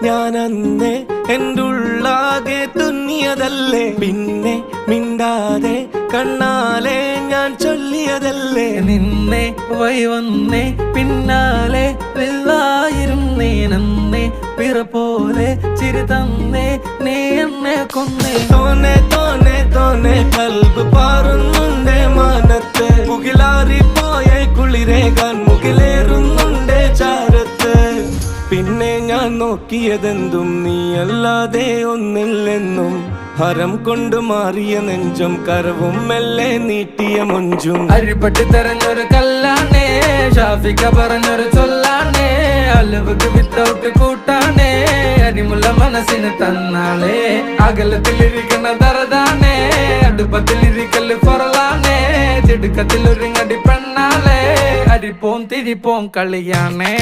ഞാൻ അന്നേ എൻ്റെ ഉള്ളാകെ തുന്നിയതല്ലേ, പിന്നെ മിണ്ടാതെ കണ്ണാലെ ഞാൻ ചൊല്ലിയതല്ലേ. നിന്നെ വന്നേ പിന്നാലെ വെള്ളായിരുന്നേ നന്നേ പിറ പോലെ ചിരി തന്നേ നീ എന്നെ കൊന്നേ. തോനെ തോനെ തോനെ കൽബ് പാറുന്നുണ്ട് മാനത്ത്, മുകിലാറിപ്പോയ കുളിരേകാൻ മുകിലേറുന്നുണ്ട് ചാരത്ത്. പിന്നെ ഞാൻ നോക്കിയതെന്തും നീയല്ലാതെ ഒന്നില്ലെന്നും, ഹരം കൊണ്ട് മാറിയ നെഞ്ചും കരവും മെല്ലെ നീട്ടിയ മൊഞ്ചും. അരിപ്പട്ടി തെരഞ്ഞൊരു കല്ലാണേ, ഷാഫിക്ക പറഞ്ഞൊരു ചൊല്ലാണേ, അലവുക്ക് വിത്തൗട്ട് കൂട്ടാണേ, അരിമുള്ള മനസ്സിന് തന്നാളേ. അകലത്തിലിരിക്കണ ദറതാണേ, അടുപ്പത്തിലിരിക്കല് പൊറലാണേ, തിടുക്കത്തിലൊരുങ്ങടി പെണ്ണാളേ, അരിപ്പോം തിരിപ്പോം കളിയാണേ.